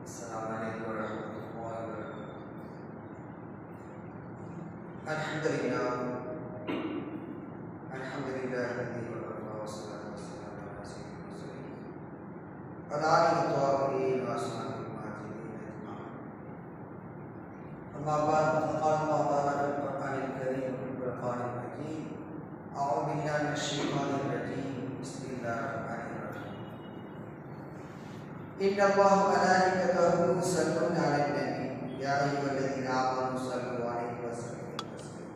Assalamualaikum warahmatullahi wabarakatuh. Alhamdulillah. Alhamdulillah alladzi waqafa wa salatu wassalamu ala sayyidil mursalin. Ala alihi at-tahirin wa ashabihi al-majidin ajma'in. Amma ba'd, faqala Allah ta'ala fil Qur'anil Karim wa fil Furqanil Majid. A'udzu billahi minasy syaithanir rajim. Bismillahirrahmanirrahim. Inna Allaha wa malaikatahu yusalluna 'alan nabi ya ayyuhalladzina amanu sallu 'alaihi wa sallimu taslima.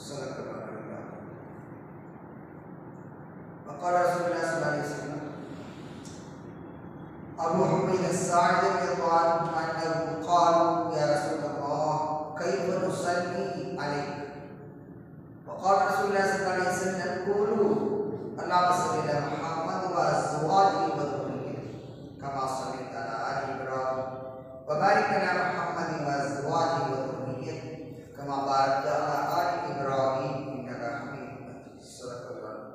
Shallallahu alaihi wa sallam. Qala Rasulullah sallallahu alaihi wasallam Abu Humayd as-Sa'idi radhiyallahu anhu qala ya Rasulullah kaifa nusalli 'alaik. Qala Rasulullah sallallahu alaihi wasallam qulu Allahumma salli ala Muhammad wa azwajihi wa كما صليت على آل إبراهيم وبارك على محمد وأزواجه وذريته كما باركت على آل إبراهيم إنك حميد مجيد.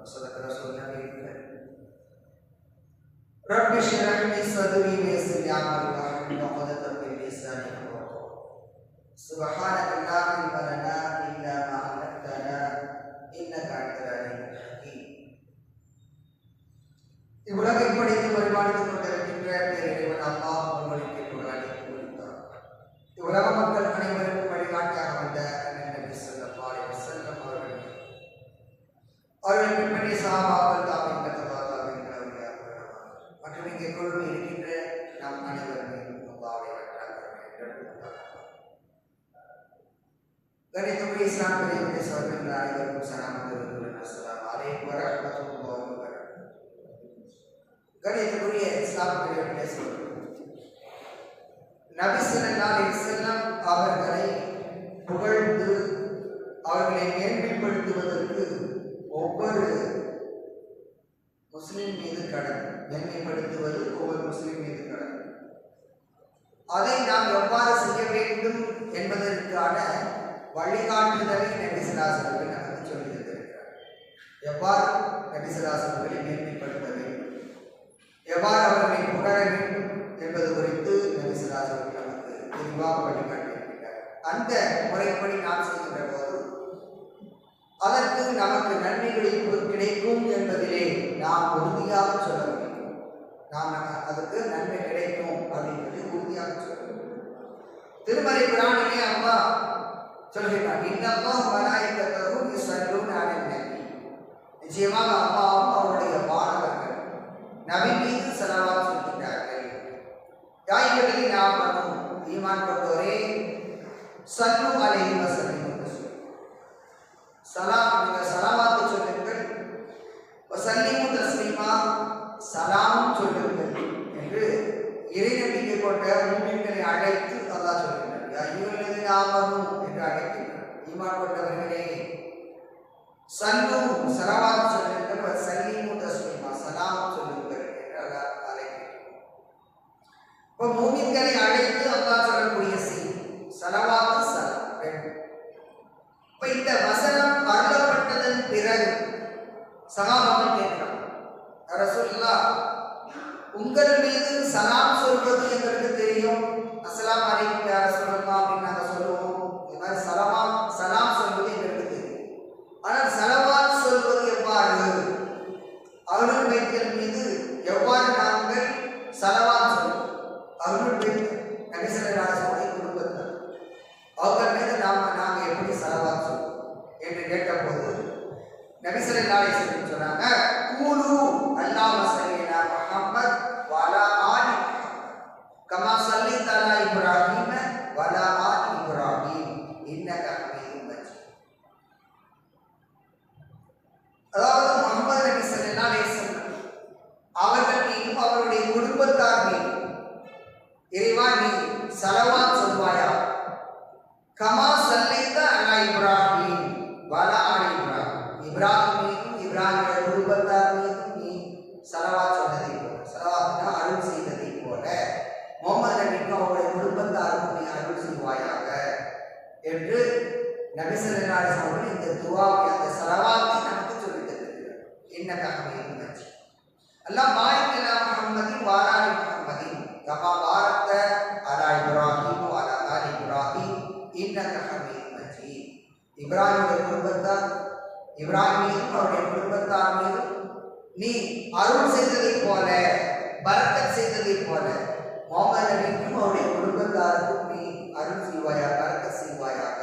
صدق رسول الله رب اشرح لي صدري ويسر لي أمري واحلل عقدة من لساني يفقهوا قولي. سبحانك لا علم لنا إلا ما علمتنا إنك أنت العليم الحكيم. இவ்வுலகை படைத்து பரிமாணித்துக் கொண்டிருக்கின்ற பேரிறைவன் அல்லாஹ் ஒருவனுக்கு புகழை கூறினார். இவ்வுலக மக்கள் அனைவருக்கும் வழிகாட்டியாக வந்த நபி ஸல்லல்லாஹு அலைஹி வஸல்லம் அவர்கள் பின்பற்றிய சஹாபாக்கள் தாபீன்கள் மற்றும் இங்கே குழுமி இருக்கின்ற நம் அனைவர் மீதும் அல்லாஹ்வுடைய கணிதமுறை இஸ்லாம் பெரியவருடைய சகோதரர்கள் அனைவருக்கும் சலாம் தெரிவித்துள்ளேன். அஸ்ஸலாமு அலைக்கும் வரஹ்மத்துல்லாஹி வபரகாத்துஹு. கணிதமுறைய இஸ்லாம் பெரியவருடைய சகோதரர்கள் நபி ஸல்லல்லாஹு அலைஹி வஸல்லம் அவர்களை புகழ்ந்து அவர்களை மேன்மைப்படுத்துவதற்கு ஒவ்வொரு முஸ்லிம் மீது கடன். மேன்மைப்படுத்துவது ஒவ்வொரு முஸ்லிம் மீது கடன். அதை நாம் எவ்வாறு செய்ய வேண்டும் என்பதற்கான வழிகாட்டுதலை நபி ஸல்லல்லாஹு அலைஹி வஸல்லம் நமக்கு சொல்லி தந்திருக்கிறார். எவ்வாறு நபி ஸல்லல்லாஹு அலைஹி வஸல்லம் மேன்மைப்படுத்த வேண்டும், எவ்வாறு அவர்களை புகழ வேண்டும் என்பது குறித்து நபி ஸல்லல்லாஹு அலைஹி வஸல்லம் நமக்கு தெளிவாக வழிகாட்டியிருக்கிறார். அந்த முறைப்படி நாம் செய்கின்ற போது அதற்கு நமக்கு நன்மைகள் கிடைக்கும் என்பதிலே நாம் உறுதியாக சொல்ல வேண்டும். நாம் அதுக்கு நன்மை கிடைக்கும் அப்படின்றது உறுதியாக சொல்ல வேண்டும். திருமறை குர்ஆனிலே அல்லாஹ் சொல்கிறார், இன்னல்லாஹ வ மலாயிகத்தஹு யுஸல்லூன அலன் நபி. நிச்சயமாக அல்லாஹ் அவருடைய வானவர்கள் நபி மீது ஸலவாத் சொல்கிறார்கள். யா அய்யுஹல்லதீன ஆமனூ ஈமான் கொண்டோரே ஸல்லு அலைஹி வ ஸல்லிமு சலாம் நீங்கள் சலாவாத்து சொல்லுங்கள், வசல்லிமு தஸ்லீமா சலாம் சொல்லுங்கள் என்று இறை நம்பிக்கை கொண்ட மூமின்களை அழைத்து அல்லாஹ் சொல்கிறார். யா அய்யுஹல்லதீன ஆமனூ என்று அழைக்கிறார். ஈமான் கொண்டவர்களே சல்லு சலாவாத்து சொல்லுங்கள், வசல்லிமு தஸ்லீமா சலாம் சொல்லுங்கள் என்று அல்லாஹ் அழைக்கிறார். இப்போ மூமின்களை அழைத்து அல்லாஹ் சொல்லக்கூடிய செய்தி சலாவாத்து சலாம் வேண்டும். இப்ப இந்த வசனம் அருளப்பட்டதன் பிறகு சஹாபாக்கள் கேட்கிறாங்க, ரசூலுல்லாஹ் உங்கள் மீது சலாம் சொல்வது எங்களுக்கு தெரியும், அஸ்ஸலாமு அலைக்கும் யா ரசூலுல்லாஹ் அப்படின்னு நாங்கள் சொல்லுவோம். இந்த மாதிரி சலாம் சொல்வது எங்களுக்கு தெரியும். ஆனால் சலவாத் சொல்வது எவ்வாறு, அருள் பைத்தின் மீது எவ்வாறு நாங்கள் சலவாத் சொல்வோம்? அருள் பைத் நபி ஸல்லல்லாஹு அலைஹி வஸல்லம் குடும்பத்தார் அவர்கள் மீது நாங்கள் எப்படி சலவாத் சொல்வோம் என்று கேட்டபோது நபி ஸல்லல்லாஹு அலைஹி வஸல்லம் சொன்னாங்க, கூலு அல்லாஹும்ம ஸல்லி அலா முஹம்மத் வ அலா ஆலி முஹம்மத் கமா ஸல்லைத அலா இப்ராஹீம வ அலா ஆலி இப்ராஹீம் இன்னக ஹமீதும் மஜீத். அதாவது முஹம்மது நபி ஸல்லல்லாஹு அலைஹி வஸல்லம் அவர்கள் மீதும் அவருடைய குடும்பத்தார் மீதும் இறைவா நீ ஸலவாத் சொல்வாயா, கமா ஸல்லைத அலா இப்ராஹீம் வ அலா ஆலி இப்ராஹீம் இப்ராஹிம் மீதும் இப்ராஹிமுடைய குடும்பத்தார் மீதும் நீ ஸலவாத் சொன்னதை போல, ஸலவாத்னா அருள் செய்ததை போல முஹம்மது நபிக்கும் அவருடைய குடும்பத்தாருக்கும் நீ அருள் செய்வாயாக என்று நபி ஸல்லல்லாஹு அலைஹி வஸல்லம் இந்த துஆவை அந்த ஸலவாத்தை நமக்கு சொல்லி தருகிறார். இன்னக ஹமீதும் மஜீத். அல்லாஹ் பாரிக் அலா முஹம்மதின் வ அலா ஆலி முஹம்மதின் கமா பாரக்த இப்ராஹிம் மீதும் அவருடைய குடும்பத்தார் மீதும் நீ அருள் செய்ததை போல, பரக்கத் செய்ததை போல முஹம்மது நபிக்கும் அவருடைய குடும்பத்தாருக்கும் நீ அருள் செய்வாயாக, பரக்கத் செய்வாயாக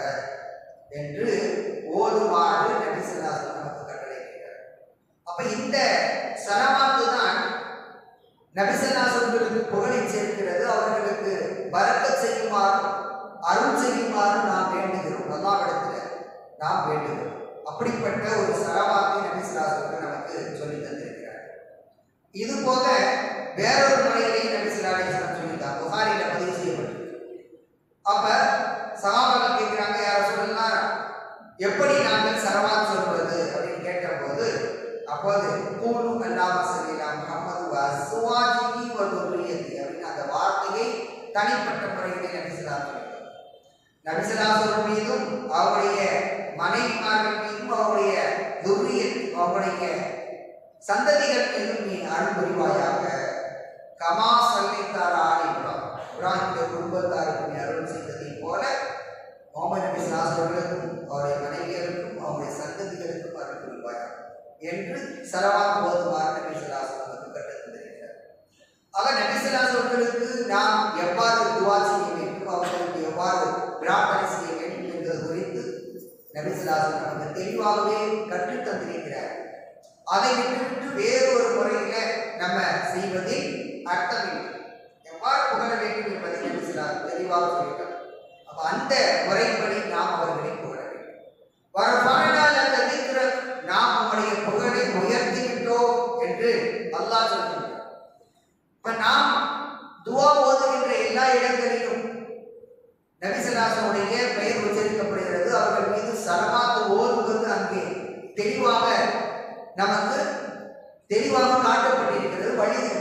என்று ஓதுமாறு நபி ஸல்லல்லாஹு அலைஹி வஸல்லம் நமக்கு கட்டளையிட்டார். அப்ப இந்த ஸலவாத்து தான் நபி ஸல்லல்லாஹு அலைஹி வஸல்லம் புகழை சேர்க்கிறது. அவர்களுக்கு பரக்கத் செய்யுமாறு, அருள் செய்யுமாறு நாம் வேண்டுகிறோம், அல்லாஹ்விடத்தில் நாம் வேண்டுகிறோம். அப்படிப்பட்ட ஒரு ஸலவாத்தை நபி ஸல்லல்லாஹு அலைஹி வஸல்லம் நமக்கு சொல்லி தந்திருக்கிறார். இது போக வேறொரு முறையிலேயே நபி ஸல்லல்லாஹு அலைஹி வஸல்லம் சொல்லிட்டார், புகாரில பதிவு செய்யப்பட்டிருக்கு. அப்ப சஹாபாக்கள் கேட்கிறாங்க, யா ரசூலல்லாஹ், எப்படி நாங்கள் ஸலவாத் சொல்வது அப்படின்னு கேட்டபோது, அப்போது கூலு அல்லாஹும்ம ஸல்லி அலா முஹம்மது வ அஸ்வாஜிஹி வ துர்ரிய்யதி அப்படின்னு அந்த வார்த்தையை தனிப்பட்ட முறையிலே நபி ஸல்லல்லாஹு அலைஹி வஸல்லம் நபி ஸல்லல்லாஹு அலைஹி வஸல்லம் மீதும் அவருடைய மனைவிமார்கள் மீதும் அவருடைய துர்ரியத் அவருடைய சந்ததிகள் மீதும் நீ அருள் புரிவாயாக. கமா ஸல்லைத அலா இப்ராஹிமுடைய குடும்பத்தாருக்கு நீ அருள் செய்ததை போல முஹம்மது நபி ஸல்லல்லாஹு அலைஹி வஸல்லம் அவருடைய மனைவியருக்கும் அவருடைய சந்ததிகளுக்கும் அருள் புரிவாயாக என்று ஸலவாத் ஓதுமாறு நபி ஸல்லல்லாஹு அலைஹி வஸல்லம் கற்றுத்தந்திருக்கிறார். ஆக நபி ஸல்லல்லாஹு அலைஹி வஸல்லம் நாம் எவ்வாறு துஆ செய்ய வேண்டும், அவர்களுக்கு எவ்வாறு பிரார்த்தனை செய்ய வேண்டும் என்பது குறித்து நபி ஸல்லல்லாஹு அலைஹி வஸல்லம் நமக்கு தெளிவாகவே கற்றுத் தந்திருக்கிறார். அதை விட்டுவிட்டு வேறொரு முறையில நம்ம செய்வதில் அர்த்தமில்லை. எவ்வாறு புகழ வேண்டும் என்பதை நபி ஸல்லல்லாஹு அலைஹி வஸல்லம் தெளிவாக சொல்லிட்டார். அப்ப அந்த முறைப்படி நாம் அவர்களை புகழ வேண்டும். நாம் நம்முடைய புகழை உயர்த்தி விட்டோம் என்று அல்லாஹ் சொல்கிறார். இப்ப நாம் துஆ ஓதுகின்ற எல்லா இடங்களிலும் நபி ஸல்லல்லாஹு அலைஹி வஸல்லம் பெயர் உச்சரிக்கப்படுகிறது. அவர்கள் மீது ஸலவாத் ஓதுவது அங்கே தெளிவாக நமக்கு தெளிவாக காட்டப்பட்டிருக்கிறது,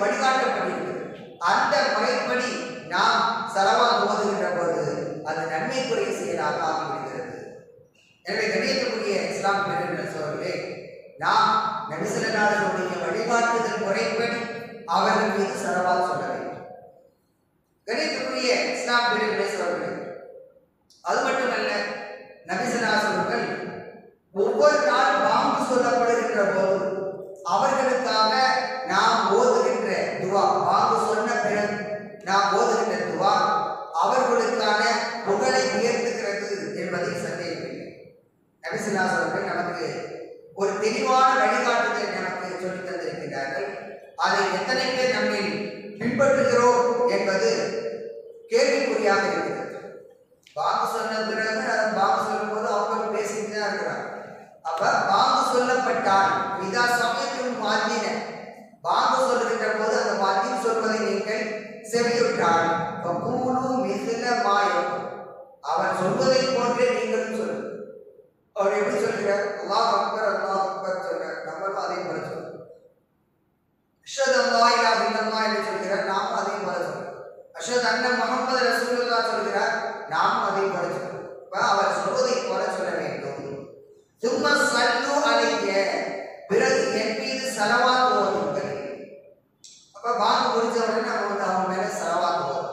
வழிகாட்டப்பட்டிருக்கிறது. அந்த முறைப்படி நாம் ஸலவாத் ஓதுகின்ற போது அது நன்மைக்குரிய செயலாக ஆகிவிடுகிறது. எனவே கண்ணியத்துக்குரிய இஸ்லாம் பெருமக்களே சகோதரர்களே, நாம் நபி ஸல்லல்லாஹு அலைஹி வஸல்லம் வழிகாட்டுதல் முறைப்படி அவர்கள் மீது ஸலவாத் சொல்ல வேண்டும். கண்ணியத்துக்குரிய இஸ்லாம் பெருமக்களே சகோதரர்களே, அது மட்டுமல்ல, நபி ஸல்லல்லாஹு அலைஹி வஸல்லம் ஒவ்வொரு நாள் பாங்கு சொல்லப்படுகின்ற போது அவர்களுக்காக நாம் ஓதுகின்ற துஆ, பாங்கு சொன்ன பிறகு நாம் ஓதுகின்ற துஆ அவர்களுக்கான புகழை உயர்த்துகிறது என்பதில் சந்தேகமில்லை. நபி ஸல்லல்லாஹு அலைஹி வஸல்லம் நமக்கு ஒரு தெளிவான வழிகாட்டுதலை நமக்கு சொல்லித் தந்திருக்கிறார்கள். அதை எத்தனை பேர் நம்மில் பின்பற்றுகிறோம் என்பது கேள்விக்குறியாக இருக்கிறது. பாங்கு சொன்ன பிறகு பாங்கு சொல்லும் போது அவங்க பேசிட்டு தான் இருக்கிறாங்க. அப்ப பாங்கு சொல்லப்பட்டால் இதா சமயத்தின் வாத்தின பாங்கு சொல்லுகின்ற போது அந்த வாத்தியம் சொல்வதை நீங்கள் செவியுற்றால் அவர் சொல்வதை போன்றே நீங்களும் சொல்லுங்கள். அவர் எப்படி சொல்கிறார்? அல்லாஹ் அக்பர் அல்லாஹ் அக்பர் சொல்றார், நம்மளும் அதே போல சொல்றோம். அஷ்ஹது அல்லா இலாஹ இல்லல்லாஹ் என்று சொல்கிறார், நாமும் அதே போல சொல்றோம். அஷ்ஹது அன்ன முஹம்மது ரசூலுல்லாஹ் சொல்கிறார், நாமும் அதே போல சொல்றோம். அவர் சொல்வதை போல சொல்ல வேண்டும். சும்ம ஸல்லு அலைஹி, பிறகு என் மீது ஸலவாத் ஓதுங்கள். அப்ப பாங்கு முடிஞ்ச உடனே நம்ம அவங்க மேல ஸலவாத் ஓதுவோம்.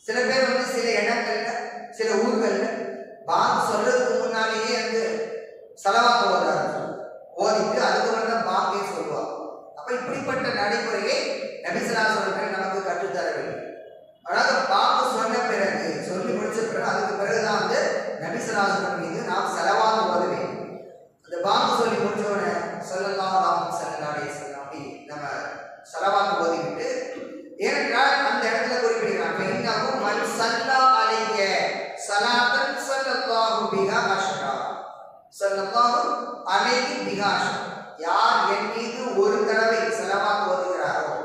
சில பேர் சில இடங்கள்ல சில ஊர்கள்ல பாங்கு சொல்றதுக்கு முன்னாலேயே ஸலவாத் ஓதுறாங்க, ஓதிட்டு அதுக்கு தான் பாங்கே சொல்லுவாங்க. அப்ப இப்படிப்பட்ட நடைமுறையை நபி ஸல்லல்லாஹு அலைஹி வஸல்லம் நமக்கு கற்றுத்தர வேண்டும். அதாவது பாங்கு சொன்ன பிறகு, சொல்லி முடிச்ச பிறகு, அதுக்கு பிறகுதான் நபி ஸல்லல்லாஹு அலைஹி வஸல்லம் மீது நாம் ஸலவாத் ஓத வேண்டும். அந்த பாங்கு சொல்லி முடிச்ச உடனே ஸல்லல்லாஹு அலைஹி வஸல்லம் அப்படி நம்ம ஸலவாத் ஓதிவிட்டு, ஏனென்றால் அந்த இடத்துல குறிப்பிடுகிறான், பெண்ணாகும் மன் ஸல்லா அலைஹி ஸலாத்தன் ஸல்லல்லாஹு பிஹா அஷ்ரா, ஸல்லல்லாஹு அலைஹி பிஹா அஷ்ரா, யார் என் மீது ஒரு தடவை ஸலவாத் ஓதுகிறாரோ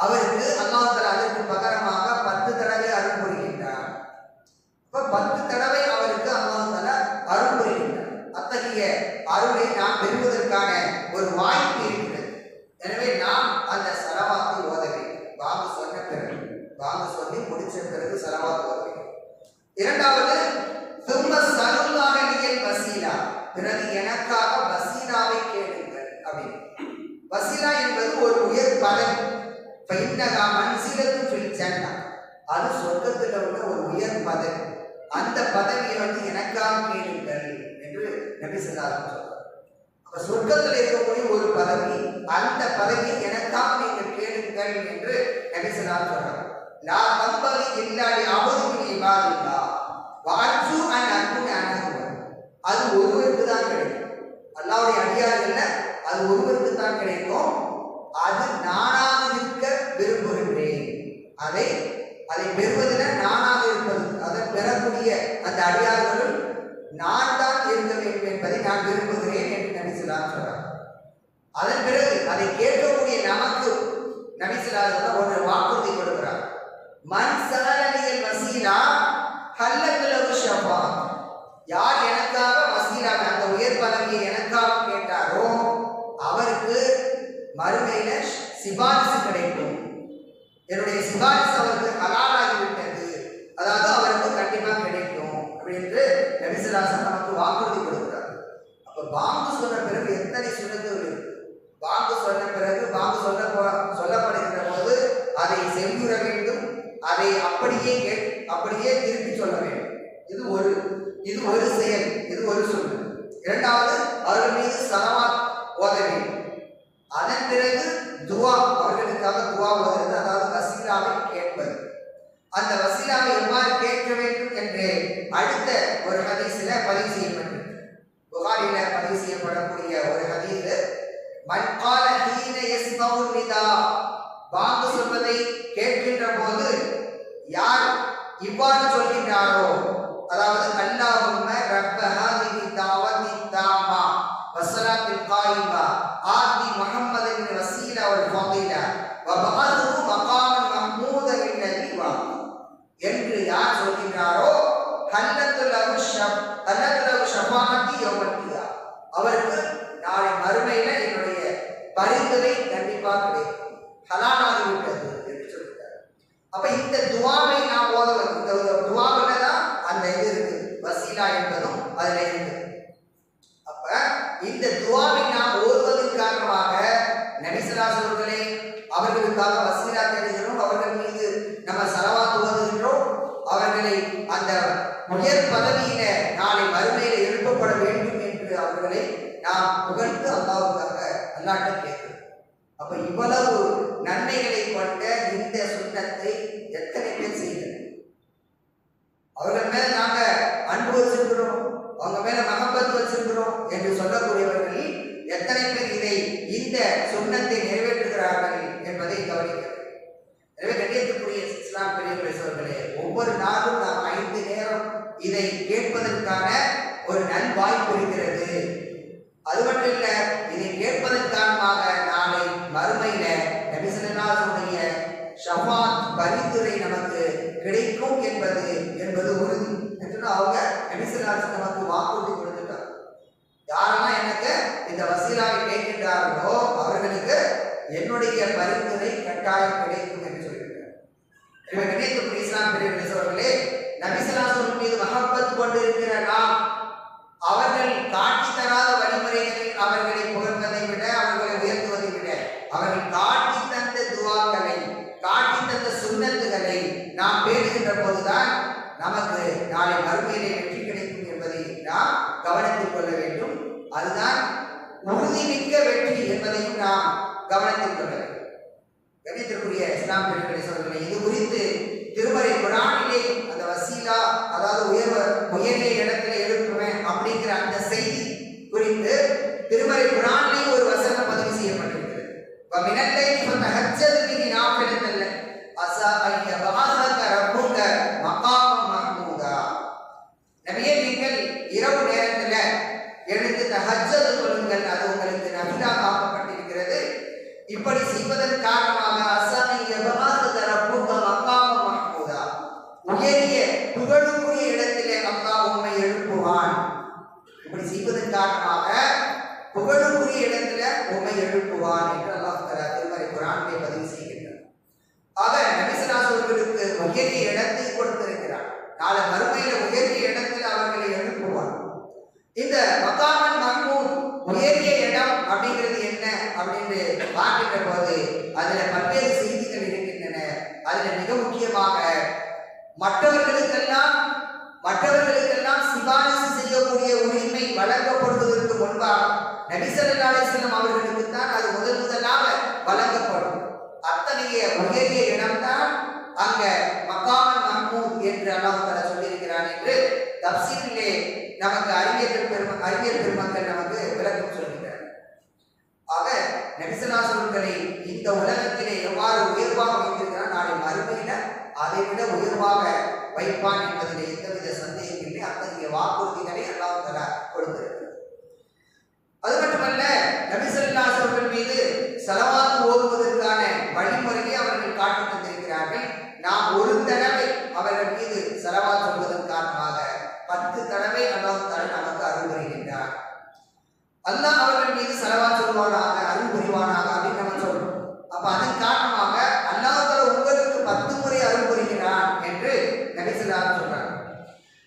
அவருக்கு அல்லாஹ் தஆலா அதற்கு பகரமாக 10 தடவை அருள் புரிகின்றார். அப்ப 10 தடவை அவருக்கு அல்லாஹ் தஆலா அருள் புரிகின்றார். அத்தகைய அருளை நாம் பெறுவதற்கான ஒரு வாய்ப்பு இருக்கிறது. எனவே நாம் அந்த ஸலவாத்தை ஓத வேண்டும். பாங்கு சொன்ன பிறகு, பாங்கு சொல்லி முடிச்ச பிறகு ஸலவாத் ஓத வேண்டும். இரண்டாவது, சும்ம ஸல்லுல்லாஹ லியல் வஸீலா, பிறகு எனக்காக வஸீலாவை கேளுங்கள் அப்படின்னு. வஸீலா என்பது ஒரு உயர் பதவி. ஃபைன்னஹா மன்சிலத்துன் ஃபில் ஜன்னah, அது சொர்க்கத்தில் உள்ள ஒரு உயர் பதவி. அந்த பதவியை எனக்காக கேளுங்கள் என்று நபி ஸல்லல்லாஹு அலைஹி வஸல்லம் சொல்றார். சொர்க்கத்தில் இருக்கக்கூடிய ஒரு பதவி, அந்த பதவி எனக்காக நீங்கள் கேளுங்கள் என்று நபி ஸல்லல்லாஹு அலைஹி வஸல்லம் லா தம்பகி இல்லா லிஅபதின் இபாதில்லா வஅர்ஜு அன் அகுன அனஹு. அது ஒருவருக்கு தான் கிடைக்கும். அல்லாஹ்வுடைய அடியார்கள்ல அது ஒருவருக்கு தான் கிடைக்கும். அது நானாக இருக்க விரும்புகின்றேன். அதை பெறுவதில் நானாக இருப்பது, அதை பெறக்கூடிய அந்த அடியார்களும் நான் தான் இருக்க வேண்டும் என்பதை நான் விரும்புகிறேன் என்று நபி ஸல்லல்லாஹு அலைஹி வஸல்லம். அதன் பிறகு அதை கேட்கக்கூடிய நமக்கு நபி ஸல்லல்லாஹு அலைஹி வஸல்லம் ஒரு வாக்குறுதி கொடுக்கிறார். மன் ஸஅலனில் வஸீலா ஹல்லத் லஹு ஷஃபாஅத். யார் எனக்காக வஸீலா அந்த உயர் பதவியை எனக்காக கேட்டாரோ அவருக்கு மறுமையில சிபாரிசு கிடைக்கும். என்னுடைய சிபாரிசு அவருக்கு ஹலாலாகிவிட்டது, அதாவது அவருக்கு கண்டிப்பாக கிடைக்கும் அப்படின்னு நபி ஸல்லல்லாஹு அலைஹி வஸல்லம் நமக்கு வாக்குறுதி கொடுக்கிறார். அப்ப பாங்கு சொன்ன பிறகு எத்தனை சுன்னத்துகள் இருக்கு. பாங்கு சொன்ன பிறகு பாங்கு சொல்லப்படுகின்ற போது அதை செவியுற வேண்டும், அதை அப்படியே திருப்பி சொல்ல வேண்டும். இது ஒரு செயல், இது ஒரு சுன்னத். இரண்டாவது, அவர்கள் மீது ஸலவாத் ஓத வேண்டும். அதன் பிறகு துவா, அவர்களுக்காக துவா ஓதுவது, அதாவது வசீலாவை கேட்பது. அந்த வசீலாவை எவ்வாறு கேட்க வேண்டும் என்று அடுத்த ஒரு ஹதீஸ்ல பதிவு செய்யப்பட்டிருக்கு. புகாரில பதிவு செய்யப்படக்கூடிய ஒரு ஹதீஸ், மன் கால ஹீன யஸ்மஉ நிதா, பாங்கு சொல்வதை கேட்கின்ற போது யார் இவ்வாறு சொல்கின்றாரோ, அதாவது அல்லாஹும்ம ரப்ப ஹாதிஹி தாவத்தி தாமா வஸ்ஸலாத்தில் காயிமா ஆதி முஹம்மதின் வஸீலா வல் ஃபதீலா வபஅத்ஹு மகாமன் மஹ்மூதன் அல்லதி வஅத் என்று யார் சொல்கின்றாரோ ஹல்லத் லஹு ஷஃபாஅத்தி யௌமல் கியாமah, அவருக்கு நாளை மறுமையில என்னுடைய பரிந்துரை கண்டிப்பாக கிடைக்கும், ஹலாலாகிவிட்டது என்று சொல்கிறார். அப்ப இந்த துவாவை நாம் ஓதுவது, இந்த துவாவில தான் அந்த இது இருக்கு, வசீலா என்பதும் அதுல இருக்கு. அப்ப இந்த துவாவை நாம் ஓதுவதன் காரணமாக நபி ஸல்லல்லாஹு அலைஹி வஸல்லம் அவர்களுக்காக வசீலா தேடுகிறோம், அவர்கள் மீது நம்ம ஸலவாத் ஓதுகின்றோம், அவர்களை அந்த உயர் பதவியில நாளை மறுமையில எழுப்பப்பட வேண்டும் என்று அவர்களை நாம் புகழ்ந்து அல்லாஹ்வுக்காக அல்லாஹ்ட்ட கேட்கிறோம். அப்ப இவ்வளவு நன்மைகளை கொண்ட இந்த சுன்னத்தை எத்தனை பேர் செய்கிறார்? அவர்கள் மேல நாங்க அன்பு வச்சிருக்கிறோம், அவங்க மேல மஹப்பத் வச்சிருக்கிறோம் என்று சொல்லக்கூடியவர்கள் எத்தனை பேர் இந்த சுன்னத்தை நிறைவேற்றுகிறார்கள் என்பதை கவனிக்க. எனவே கண்ணியத்துக்குரிய இஸ்லாம் பெரியவர்களே, ஒவ்வொரு நாளும் நாம் 5 நேரம் இதை கேட்பதற்கான ஒரு நல்வாய்ப்பு இருக்கிறது. அது மட்டும் இல்ல, இதை கேட்பதன் காரணமாக நாளை மறுமையில நபி ஸல்லல்லாஹு அலைஹி வஸல்லம் ஷஃபாத் பரிந்துரை நமக்கு கிடைக்கும் என்பது உறுதி என்று அவங்க நபி ஸல்லல்லாஹு அலைஹி வஸல்லம் நமக்கு வாக்குறுதி கொடுத்துட்டார். யாரெல்லாம் எனக்கு இந்த வசீலாவை கேட்கின்றார்களோ அவர்களுக்கு என்னுடைய பரிந்துரை கட்டாயம் கிடைக்கும் என்று சொல்கிறார். எனவே கண்ணியத்துக்குரிய இஸ்லாம் பெரியவர்களே, நபி ஸல்லல்லாஹு அலைஹி வஸல்லம் மீது மஹப்பத் கொண்டிருக்கிற நாம் அவர்கள் காட்டி தராத வழிமுறைகளில் அவர்களை புகழ்வதை விட, அவர்களை உயர்த்துவதை விட, அவர்கள் காட்டி தந்த துவாக்களை, காட்டி தந்த சுன்னத்துகளை நாம் பேணுகின்ற போதுதான் நமக்கு நாளை மறுமையிலே வெற்றி கிடைக்கும் என்பதை நாம் கவனத்தில் கொள்ள வேண்டும். அதுதான் உறுதிமிக்க வெற்றி என்பதையும் நாம் கவனத்தில் கொள்ள வேண்டும். கணித்திற்குரிய இஸ்லாம் பெரியவர்களே, இது குறித்து திருமறை குர்ஆனிலே அந்த வசீலா, அதாவது உயர்ந்த இடத்துல எழுப்புவேன் அப்படிங்கிற அந்த செய்தி குறித்து திருமறை குர்ஆனிலே ஒரு வசனம் பதிவு செய்யப்பட்டிருக்கிறது. வமினல்லைலி ஃபதஹஜ்ஜத் பிஹி நாஃபிலத்தன் லக் அஸா அன் யபஅஸக ரப்புக மகாமன் மஹ்மூதா. நபியே, நீங்கள் இரவு நேரத்துல எழுந்து தஹஜ்ஜத் சொல்லுங்கள், அது உங்களுக்கு நஃபிலாக ஆக்கப்பட்டிருக்கிறது. இப்படி செய்வதன் காரணமாக அஸா அன் யபஅஸக ரப்புக மகாமன் மஹ்மூதா, உயரிய புகழுக்குரிய இடத்திலே அல்லாஹ் உம்மை எழுப்புவான். இப்படி செய்வதன் காரணமாக புகழுக்குரிய இடத்துல உம்மை எழுப்புவான் என்று அல்லாஹ் தஆலா திருமறை குர்ஆனிலே பதிவு செய்கின்றார். ஆக நபி ஸல்லல்லாஹு அலைஹி வஸல்லம் உயரிய இடத்தை கொடுத்திருக்கிறார். நாளை மறுமையில உயரிய இடத்தில் அவர்களை எழுப்புவான். இந்த மகாமன் மஹ்மூத், உயரிய இடம் அப்படிங்கிறது என்ன அப்படின்னு பார்க்கின்ற போது அதுல பல்வேறு செய்திகள் இருக்கின்றன. அதுல மிக முக்கியமாக மற்றவர்களுக்கெல்லாம் சிபாரிசு செய்யக்கூடிய உரிமை வழங்கப்படுவதற்கு முன்பாக நபி ஸல்லல்லாஹு அலைஹி வஸல்லம் அவர்களுக்கு தான் அது முதலாக வழங்கப்படும். அத்தகைய உயரிய இடம்தான் அங்க மகாமல் மஹ்மூத் என்று அல்லாஹ் தஆலா சொல்லியிருக்கிறான் என்று தப்சீரிலே நமக்கு அறிவியல் பெருமக்கள் நமக்கு விளக்கம் சொல்கிறார். ஆக நபி ஸல்லல்லாஹு அலைஹி வஸல்லம் இந்த உலகத்திலே எவ்வாறு உயர்வாக வைத்திருக்கிறார், நாளை மறுமையில அதை விட உயர்வாக வைப்பான் என்பதிலே எந்தவித சந்தேகம் இல்லை. அத்தகைய வாக்குறுதிகளை அல்லாஹ் தஆலா கொடுத்திருக்கிறார். அது மட்டுமல்ல, நபி ஸல்லல்லாஹு அலைஹி வஸல்லம் மீது ஸலவாத் ஓதுவதற்கான வழிமுறையை அவர்கள் காட்டி தந்திருக்கிறார்கள். நாம் ஒரு தடவை அவர்கள் மீது ஸலவாத் சொல்வதன் காரணமாக 10 தடவை அல்லாஹ் தஆலா நமக்கு அருள் புரிகின்றார். அல்லாஹ் அவர்கள் மீது ஸலவாத் சொல்வானாக, அருள் புரிவானாக அப்படின்னு நம்ம சொல்றோம். அப்ப அதன் காரணமாக அல்லாஹ் தஆலா உங்களுக்கு 10 முறை அருள் புரிகிறான் என்று நபி ஸல்லல்லாஹு அலைஹி வஸல்லம் சொல்றாங்க.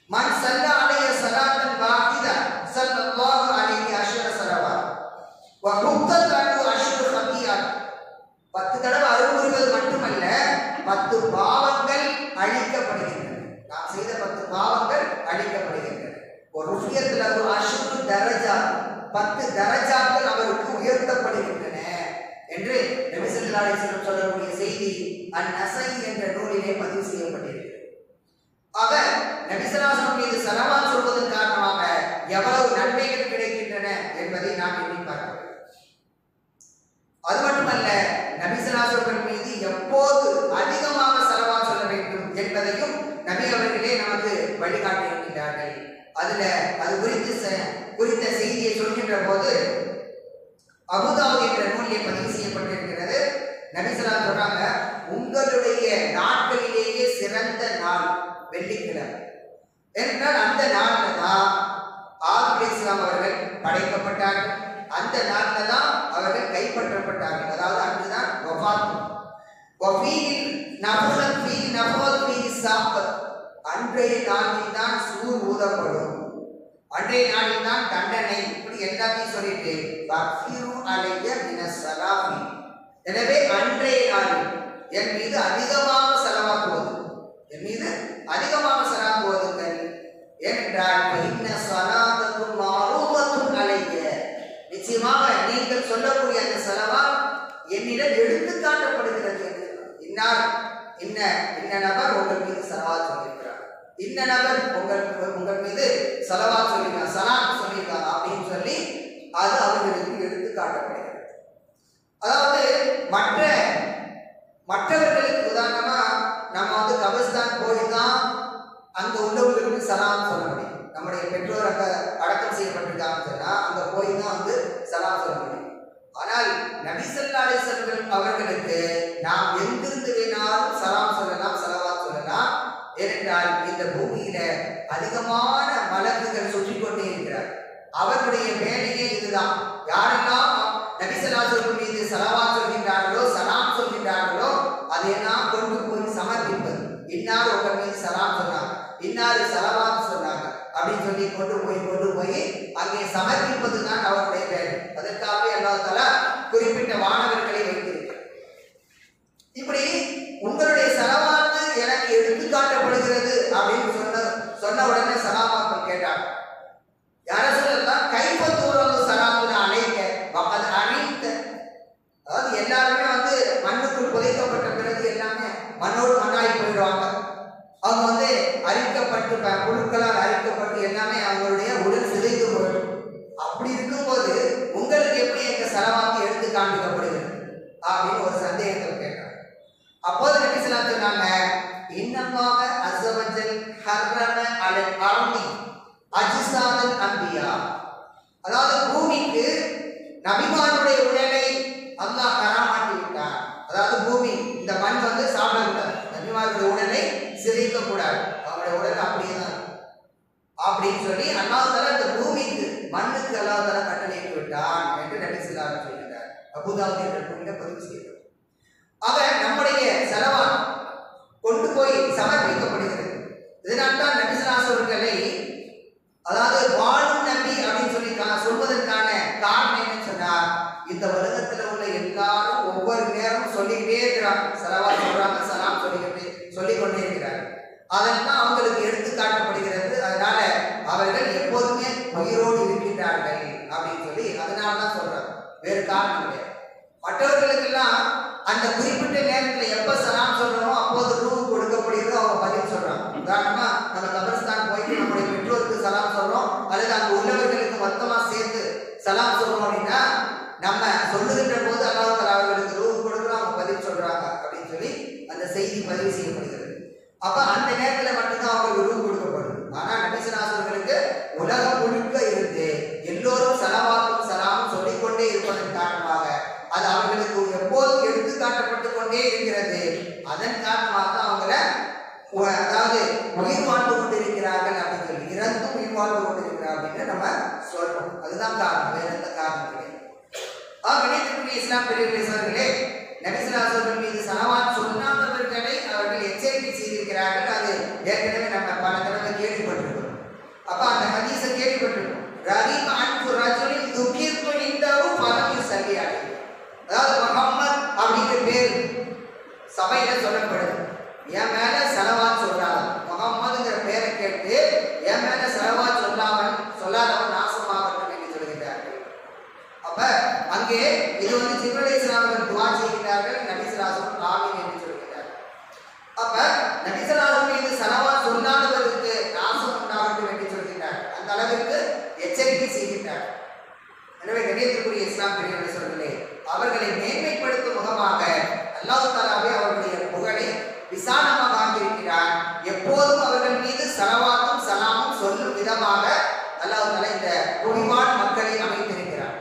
மன் ஸல்லா அலைஹி ஸலாத்தன் வாஹிதா ஸல்லல்லாஹு அலைஹி அஷ்ர ஸலவாத் வ குத்தத் அன்ஹு அஷ்ரு ஹதியாத். 10 தடவை அருள் புரிவது மட்டுமல்ல, 10 பாவங்கள் அழிக்கப்படுகின்றன. நாம் செய்த 10 பாவங்கள் அழிக்கப்படுகின்றன. ஒரு ருஃபியத் லஹு அஷ்ரு தரஜாத், 10 தரஜாக்கள் அவருக்கு உயர்த்தப்படுகின்றன என்று நபி ஸல்லல்லாஹு அலைஹி வஸல்லம் சொல்லக்கூடிய செய்தி அன்-நஸை என்ற நூலிலே பதிவு செய்யப்பட்டிருக்கிறது. ஆக நபி ஸல்லல்லாஹு அலைஹி வஸல்லம் மீது ஸலவாத் சொல்வதன் காரணமாக எவ்வளவு நன்மைகள் கிடைக்கின்றன என்பதை நாம் எண்ணி பார்க்க வேண்டும். அது மட்டுமல்ல, நபி ஸல்லல்லாஹு அலைஹி வஸல்லம் மீது எப்போது அதிகமாக ஸலவாத் சொல்ல வேண்டும் என்பதையும் நபி அவர்களே நமக்கு வழிகாட்டி இருக்கின்றார்கள். அதுல அது குறித்த செய்தியை சொல்கின்ற போது அபூதாவூத் என்ற நூலிலே பதிவு செய்யப்பட்டிருக்கிறது. நபி ஸல்லல்லாஹு அலைஹி வஸல்லம் சொல்றாங்க, உங்களுடைய நாட்களிலேயே சிறந்த நாள் வெள்ளிக்கிழமை என்றால் அந்த நாள்ல தான் ஆதம் அலைஹிஸ்ஸலாம் அவர்கள் படைக்கப்பட்டார்கள். அந்த நாள்ல தான் அவர்கள் கைப்பற்றப்பட்டார்கள். அதாவது அன்றுதான் வஃபாத். வஃபீல் நஃபத் ஃபீ நஃபத் ஃபீ ஸாஃபத். அன்றைய நாளில் தான் சூர் ஊதப்படும், அன்றைய நாளில் தான் தண்டனை. இப்படி எல்லாத்தையும் சொல்லிட்டு வஃபீரு அலைய மினஸ் ஸலாமி. எனவே அன்றைய நாளில் என் மீது அதிகமாக ஸலவாத் ஓது, என் மீது அதிகமாக ஸலவாத் ஓதுங்கள் என்றால் இன்ன ஸலாத்தக்கும் மஅரூதத்துன் அலைய. நிச்சயமாக நீங்கள் சொல்லக்கூடிய அந்த ஸலவாத் என்னிடம் எடுத்து காட்டப்படுகிறது. இன்னார் இன்ன நபர் உங்கள் மீது ஸலவாத் சொல்லியிருக்கிறார், இன்ன நபர் உங்கள் மீது ஸலவாத் சொல்லியிருக்கார், ஸலாத் சொல்லியிருக்கார் அப்படின்னு சொல்லி அது அவர்களுக்கு எடுத்து காட்டப்படுகிறது. அதாவது மற்றவர்களுக்கு உதாரணமா நம்ம கபஸ்தான் போய் தான் அங்க உள்ளவர்களுக்கு சலாம் சொல்ல முடியும். நம்முடைய பெற்றோர் அங்க அடக்கம் செய்யப்பட்டிருக்காங்கன்னு சொன்னா அங்க போய் தான் சலாம் சொல்ல முடியும். ஆனால் நபி ஸல்லல்லாஹு அலைஹி வஸல்லம் அவர்களுக்கு நாம் எங்கிருந்து வேணாலும் சலாம் சொல்லலாம், ஸலவாத் சொல்லலாம். ஏனென்றால் இந்த பூமியில அதிகமான மலக்குகள் சுற்றி கொண்டே இருக்கிறார். அவர்களுடைய வேலையே இதுதான். யாரெல்லாம் நபி ஸல்லல்லாஹு அலைஹி வஸல்லம் மீது ஸலவாத் சொல்கின்றார்களோ, சலாம் சொல்கின்றார்களோ, அதையெல்லாம் கொண்டு போய் சமர்ப்பிப்பது. இன்னார் உங்கள் மீது சலாம் சொன்னாங்க, இன்னார் ஸலவாத் சொன்னாங்க அப்படின்னு சொல்லி கொண்டு போய் அங்கே சமர்ப்பிப்பது தான் அவருடைய வேலை. அதற்காகவே அல்லாஹ் தஆலா குறிப்பிட்ட வானவர்களை வைத்திருக்கிறார். இப்படி உங்களுடைய ஸலவாத் எனக்கு எடுத்து காட்டப்படுகிறது அப்படின்னு சொன்ன உடனே சஹாபாக்கள் கேட்டாங்க, யார சொல்லலாம் கைப்பத்து உறவு சலாமுன அலைக்க வகத் அழித்த. அதாவது எல்லாருமே மண்ணுக்குள் புதைக்கப்பட்ட பிறகு எல்லாமே மண்ணோடு மண்ணாகி போயிடுவாங்க. அவங்க அரிக்கப்பட்டு புழுக்களால் அரிக்கப்பட்டு எல்லாமே அவங்களுடைய உடல் சிதைந்து போயிடும். அப்படி இருக்கும்போது உங்களுக்கு எப்படி எங்க ஸலவாத் எடுத்து காண்பிக்கப்படுகிறது அப்படின்னு ஒரு சந்தேகத்தை கேட்டாங்க. அப்போது நபி ஸல்லல்லாஹு அலைஹி வஸல்லம் சொன்னாங்க, இன்னல்லாஹ அஸ்ஸ வஜல் ஹர்ரம அலல் அர்தி அஜ்சாதல் அன்பியா. அதாவது பூமிக்கு நபிமாருடைய உடலை அல்லாஹ் ஹராமாக்கி விட்டார். அதாவது பூமி இந்த மண் சாப்பிடக்கூடாது, நபிமாருடைய உடலை சிதைக்க கூடாது, அவங்களுடைய உடல் அப்படியே தான் அப்படின்னு சொல்லி அல்லாஹ் தஆலா இந்த பூமிக்கு மண்ணுக்கு அல்லாஹ் தஆலா கட்டளையிட்டு விட்டான் என்று நபி ஸல்லல்லாஹு அலைஹி வஸல்லம் சொல்கிறார். அபூதாவூத் என்ற நூலில் பதிவு செய்யப்பட்டது. ஆக நம்முடைய ஸலவாத் கொண்டு போய் சமர்ப்பிக்கப்படுகிறது. இதனால்தான் நபி ஸல்லல்லாஹு அலைஹி வஸல்லம் அதாவது வாழும் நபி அப்படின்னு சொல்லி சொல்வதற்கான காரணம் என்னன்னு சொன்னா, இந்த உலகத்துல உள்ள எல்லாரும் ஒவ்வொரு நேரமும் சொல்லிக்கிட்டே இருக்கிறாங்க, ஸலவாத் சொல்றாங்க, சலாம் சொல்லிக்கொண்டே இருக்கிறாங்க. அதெல்லாம் அவங்களுக்கு எடுத்து காட்டப்படுகிறது. அதனால அவர்கள் எப்போதுமே உயிரோடு இருக்கின்றார்கள் அப்படின்னு சொல்லி அதனால வேறு காரணம் கிடையாது. மற்றவர்களுக்கெல்லாம் அந்த குறிப்பிட்ட நேரத்தில் எப்ப சலாம் சொல்றோமோ அப்போது ரூ கொடுக்கப்படுகிறது, அவங்க பதில் சொல்றாங்க. உதாரணமா நம்ம கபர்ஸ்தான் போயிட்டு நம்முடைய பெற்றோருக்கு சலாம் சொல்றோம் அல்லது அங்க உள்ளவர்களுக்கு மொத்தமா சேர்த்து சலாம் சொல்றோம் அப்படின்னா நம்ம சொல்லுகின்ற போது அல்லாஹ் தஆலா அவர்களுக்கு ரூ கொடுக்குறோம், அவங்க பதில் சொல்றாங்க அப்படின்னு சொல்லி அந்த செய்தி பதிவு செய்யப்படுகிறது. அப்ப அந்த நேரத்துல மட்டும்தான் அவங்களுக்கு ரூ கொடுக்கப்படுது. ஆனா நபி ஸல்லல்லாஹு அலைஹி வஸல்லுக்கு உலகம் முழுக்க இருந்து எல்லோரும் ஸலவாத்தும் சலாமும் சொல்லிக்கொண்டே இருப்பதன் காரணமாக அது அவர்களுக்கு எப்போதும் எடுத்து காட்டப்பட்டு கொண்டே இருக்கிறது. அதன் காரணமாக தான் அவங்கள அதாவது உயிர் வாழ்ந்து கொண்டிருக்கிறார்கள் அப்படின்னு சொல்லி, இறந்தும் உயிர் வாழ்ந்து கொண்டிருக்கிறார்கள் அப்படின்னு நம்ம சொல்றோம். அதுதான் காரணம், வேற எந்த காரணம் கிடையாது. கணிதத்துக்குரிய இஸ்லாம் பெரியவர்களே, நபி ஸல்லல்லாஹு அலைஹி வஸல்லம் மீது ஸலவாத் சொல்லாதவர்களை அவர்கள் எச்சரிக்கை செய்திருக்கிறார்கள். அது ஏற்கனவே நம்ம பல தடவை கேள்விப்பட்டிருக்கிறோம். அப்ப அந்த ஹதீஸை கேள்விப்பட்டிருக்கோம். ரஹீம் அன்ஃபு ரஜுலின் துகிர்து இன்தஹு ஃபலம் யுஸல்லி அலைஹி. அதாவது முஹம்மத் அப்படிங்கிற பேர் சபையில சொல்லப்படுது. என் மேல ஸலவாத் சொல்றாங்க, முஹம்மதுங்கிற பேரை கேட்டு என் மேல ஸலவாத் சொல்லாதவன் நாசமாகட்டும் என்று சொல்கிறார்கள். அப்ப அங்கே இது ஜிப்ரீல் அலைஹிஸ்ஸலாம் அவர்கள் துஆ செய்கிறார்கள், நபி ஸல்லல்லாஹு அலைஹி வஸல்லம் ஆமீன் என்று சொல்கிறார்கள். அப்ப நபி ஸல்லல்லாஹு அலைஹி வஸல்லம் மீது ஸலவாத் சொல்லாதவருக்கு நாசம் உண்டாகட்டும் என்று சொல்கிறார்கள். அந்த அளவிற்கு எச்சரிக்கை செய்கிறார்கள். எனவே கணிதத்துக்குரிய இஸ்லாம் பெரியவர்களே, அவர்களை மேன்மைப்படுத்தும் முகமாக அல்லாஹ் தஆலாவே அவருடைய புகழை விசாலமாக ஆக்கியிருக்கிறார். எப்போதும் அவர்கள் மீது ஸலவாத்தும் சலாமும் சொல்லும் விதமாக அல்லாஹ் தஆலா இந்த புனிவான் மக்களை அமைத்திருக்கிறார்.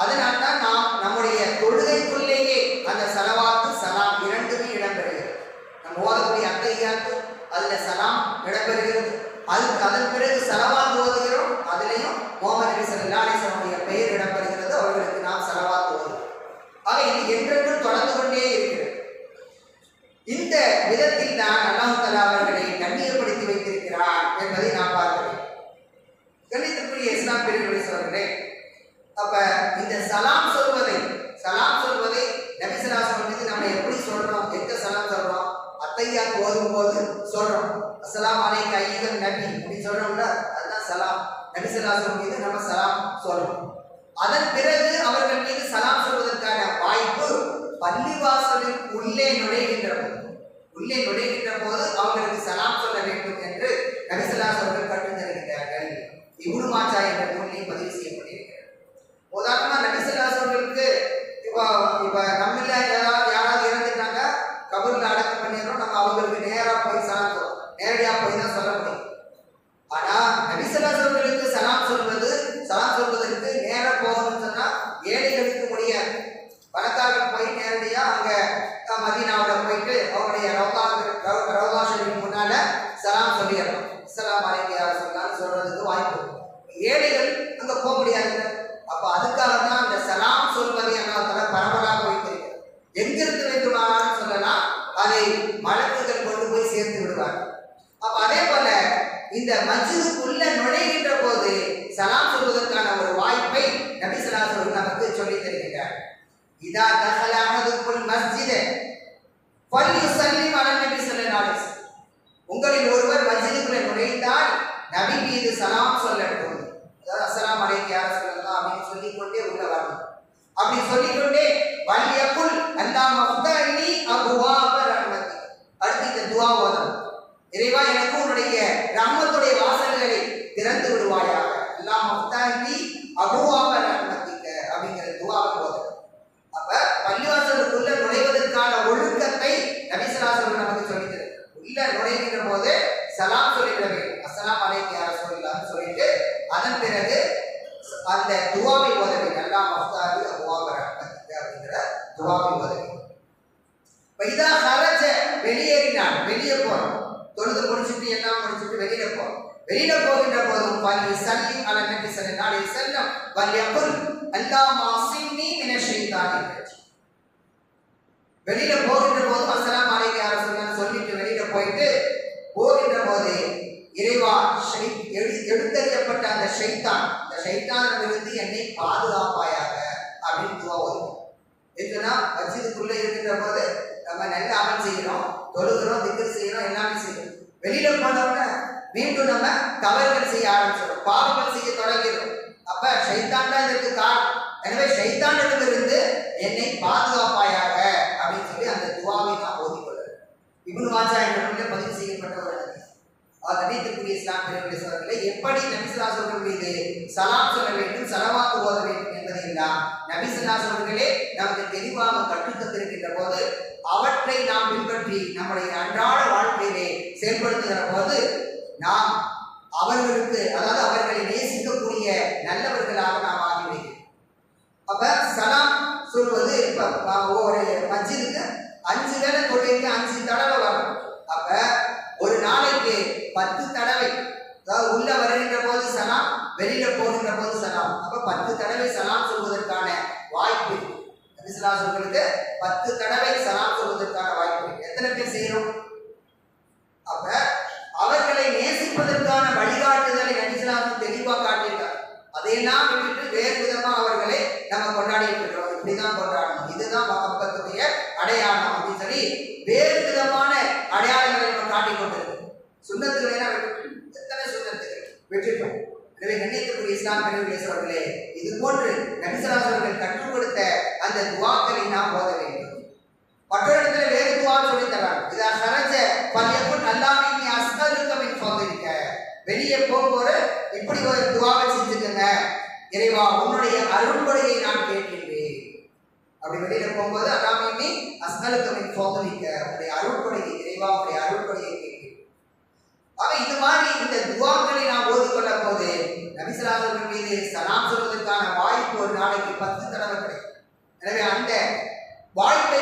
அதனால்தான் நாம் நம்முடைய தொழுகைக்குள்ளேயே அந்த ஸலவாத்து சலாம் இரண்டுமே இடம்பெறுகிறது. நம்ம ஓதக்கூடிய அத்தஹியாத்து அதுல சலாம் இடம்பெறுகிறது. அதன் பிறகு ஸலவாத் ஓதுகிறோம், அதுலயும் முஹம்மது நபி ஸல்லல்லாஹு அலைஹி வஸல்லம் பெயர் இடம்பெறுகிறது. அவர்களுக்கு நாம் ஸலவாத் ஓதுகிறோம். ஆக இது என்றென்றும் தொடர்ந்து கொண்டே இருக்கிறது. இந்த விதத்தில் தான் அல்லாஹ் தஆலா அவர்களை கண்ணியப்படுத்தி வைத்திருக்கிறார் என்பதை நாம் பார்க்கிறோம். கணிதத்துக்குரிய இஸ்லாம் பெரியவர்களே, அப்ப இந்த சலாம் சொல்வதை நபி ஸல்லல்லாஹு அலைஹி வஸல்லம் மீது நம்ம எப்படி சொல்றோம், எங்க சலாம் சொல்றோம்? அத்தஹியாத் ஓதும் போது சொல்றோம், அஸ்ஸலாமு அலைக்க அய்யுஹன் நபி அப்படி சொல்றோம்ல, அதுதான் சலாம். நபி ஸல்லல்லாஹு அலைஹி வஸல்லம் மீது நம்ம சலாம் சொல்றோம். அதன் பிறகு அவர்கள் மீது சலாம் சொல்வதற்கான வாய்ப்பு பள்ளிவாசலில் உள்ளே நுழைகின்ற போது அவங்களுக்கு சலாம் சொல்ல வேண்டும் என்று நபி ஸல்லல்லாஹு அலைஹி வஸல்லம் கற்றுத் தருகிறார்கள். இப்னு மாஜா என்ற நூலில் பதிவு செய்யப்பட்டிருக்கிறது. உதாரணமா நபி ஸல்லல்லாஹு அலைஹி வஸல்லுக்கு இப்ப நம்மள யாராவது இறந்துட்டாங்க, கபர்ல அடக்கம் பண்ணிடுறோம், நம்ம அவங்களுக்கு நேரா போய் சலாம் சொல்றோம், நேரடியா போய் தான் சொல்ல முடியும். ஆனா நபி ஸல்லல்லாஹு அலைஹி வஸல்லுக்கு சலாம் சொல்வதற்கு நேரா போகணும்னு சொன்னா ஏழைகளுக்கு முடியாது. பணக்காரர்கள் போய் நேரடியா அங்க மதீனாவுல போயிட்டு அவருடைய ரௌதா ஷரீஃப் முன்னால சலாம் சொல்லிடணும். அஸ்ஸலாமு அலைக்கும் யா ரசூலல்லாஹ் சொல்றதுக்கு வாய்ப்பு. ஏழைகள் அங்க போக முடியாது. அப்ப அதுக்காக தான் அந்த சலாம் சொல்வதை அல்லாஹ் தஆலா பரவலாக வைத்திருக்கிறார். எங்கிருந்து வேண்டுமானாலும் சொல்லலாம், அதை மலக்குகள் கொண்டு போய் சேர்த்து விடுவார். அப்ப அதே போல இந்த மஸ்ஜிதுக்குள்ள நுழைகின்ற போது சலாம் சொல்வதற்கான ஒரு வாய்ப்பை நபி ஸல்லல்லாஹு அலைஹி வஸல்லம் நமக்கு சொல்லித் தருகிறார். இதா தஹல அஹதுக்குல் மஸ்ஜித ஃபல்யுஸல்லிம் அலா நபி ஸல்லல்லாஹு அலைஹி வஸல்லம். உங்களில் ஒருவர் மஸ்ஜிதுக்குள்ள நுழைந்தால் நபி மீது சலாம் சொல்லட்டும். அதாவது அஸ்ஸலாமு அலைக்கும் யா ரசூலல்லாஹ் அப்படின்னு சொல்லிக்கொண்டே உள்ள வரணும். அப்படி சொல்லிக்கொண்டே வல்யகுல் அல்லாஹ் மஃதலி அபுவாப ரஹ்மதி. அடுத்து இந்த துஆ ஓதணும். இறைவா, எனக்கு உன்னுடைய ரஹ்மத்துடைய வாசல்களை திறந்து விடுவாயாக. அல்லாஹ் மஃதலி அபுவாப ரஹ்மதிக அப்படிங்கிற துஆவை ஓதணும். அப்ப பள்ளிவாசலுக்குள்ள நுழைவதற்கான ஒழுக்கத்தை நபி ஸல்லல்லாஹு அலைஹி வஸல்லம் நமக்கு சொல்லித் தருகிறார். உள்ள நுழைகின்ற போது சலாம் சொல்லிவிட வேண்டும். அஸ்ஸலாமு அலைக்கும் யா ரசூலல்லாஹ் சொல்லிட்டு அதன் பிறகு அந்த துஆவை ஓத வேண்டும். அல்லாஹ் மஃதலி அபுவாப ரஹ்மதிக அப்படிங்கிற துஆவை ஓத வேண்டும். வைதா ஹரஜ வெளியேறினான், வெளியே போறோம், தொழுது முடிச்சுட்டு எல்லாம் முடிச்சுட்டு வெளியில போகின்ற போதும் ஃபல்யுஸல்லிம் அலா நபி ஸல்லல்லாஹு அலைஹி வஸல்லம் வல்யகுல் அல்லாஹ் மாஸின்னி மினஷ் ஷைத்தானிர் ரஜீம். வெளியில போகின்ற போதும் அஸ்ஸலாமு அலைக்கும் யா ரசூலல்லாஹ் சொல்லிட்டு வெளியில போயிட்டு போகின்ற போது இறைவா, எடுத்தறியப்பட்ட அந்த ஷைத்தானிலிருந்து என்னை பாதுகாப்பாயாக அப்படின்னு துஆ ஓதுவோம். எதுனா மஸ்ஜிதுக்குள்ள இருக்கின்ற போது நம்ம நல்ல அமல் செய்யறோம், தொழுகிறோம், திக்ர் செய்யறோம், எல்லாமே செய்யறோம். வெளியில போனோம்னா மீண்டும் நம்ம தவறுகள் செய்ய ஆரம்பிச்சிடும், பாவங்கள் செய்ய தொடங்கிறோம். அப்ப ஷைத்தான் தான் இதற்கு காரணம். எனவே ஷைத்தானிடமிருந்து என்னை பாதுகாப்பாயாக அப்படின்னு சொல்லி அந்த துவாவை நாம் ஓதிக்கொள்ளும். இப்னு மாஜா என்ற நூலில் பதிவு செய்யப்பட்ட ஒரு ஹதீஸ். கணித்துக்குரிய இஸ்லாம் பெரியவர்களே சகோதரர்களே, எப்படி நபி ஸல்லல்லாஹு அலைஹி வஸல்லம் மீது சலாம் சொல்ல வேண்டும், ஸலவாத் ஓத வேண்டும் என்பதையெல்லாம் நபி ஸல்லல்லாஹு அலைஹி வஸல்லம் நமக்கு தெளிவாக கற்றுத் தந்திருக்கின்ற போது அவற்றை நாம் பின்பற்றி நம்முடைய அன்றாட வாழ்க்கையிலே செயல்படுத்துகிற போது நாம் அவர்களுக்கு, அதாவது அவர்களை நேசிக்கக்கூடிய நல்லவர்களாக நாம் ஆகிவிடுகிறோம். அப்ப சலாம் சொல்வது ஒரு மஸ்ஜிதுக்கு 5 வேளை தொழுகைக்கு 5 தடவை வரும். அப்ப ஒரு நாளைக்கு 10 தடவை, அதாவது உள்ள வருகின்ற போது சலாம், வெளியில போகின்ற போது சலாம், அப்ப 10 தடவை சலாம் சொல்வதற்கான வாய்ப்பு நபி ஸல்லல்லாஹு அலைஹி வஸல்லம் 10 தடவை சலாம் சொல்வதற்கான வாய்ப்பு. எத்தனை பேர் செய்யறோம்? அப்ப அவர்களை நேசிப்பதற்கான வழிகாட்டுதலை நபி ஸல்லல்லாஹு அலைஹி வஸல்லம் தெளிவாக காட்டியிருக்கார். அதையெல்லாம் விட்டுட்டு வேறு விதமா அவர்களை நம்ம கொண்டாடிட்டு இருக்கிறோம். இப்படிதான் கொண்டாடணும், இதுதான் மஹப்பத்துடைய அடையாளம் அப்படின்னு சொல்லி வேறு விதமான அடையாளங்களை நம்ம காட்டிக் கொண்டிருக்கோம். சுன்னத்துகளை எத்தனை சுன்னத்துகள் வெற்றிட்டோம். எனவே கண்ணியத்துக்குரிய இஸ்லாம் பெரியவர்களே சகோதரர்களே, இது போன்று நபி ஸல்லல்லாஹு அலைஹி வஸல்லம் கற்றுக் கொடுத்த அந்த துஆக்களை நாம் ஓத வேண்டும். மற்றொரு இடத்துல வேறு துஆ சொல்லி தராங்க. இதா ஹரஜ ஃபல்யகுன் அல்லாஹ்இன்னி அஸ்அலுக மின் ஃபضلிக. வெளியே போகும்போது இப்படி ஒரு துஆவை செஞ்சுக்கங்க, இறைவா உன்னுடைய அருள்கொடையை நான் கேட்கின்றேன். அப்படி வெளியில போகும்போது அல்லாஹ்இன்னி அஸ்அலுக மின் ஃபضلிக, உன்னுடைய அருள்கொடையை, இறைவா உன்னுடைய அருள்கொடையை கேட்கிறேன். ஆக இது மாதிரி இந்த துஆக்களை நாம் ஓதிக்கொள்ள போது நபி ஸல்லல்லாஹு அலைஹி வஸல்லம் மீது சலாம் சொல்வதற்கான வாய்ப்பு ஒரு நாளைக்கு 10 தடவை கிடைக்கும். எனவே அந்த வாய்ப்பை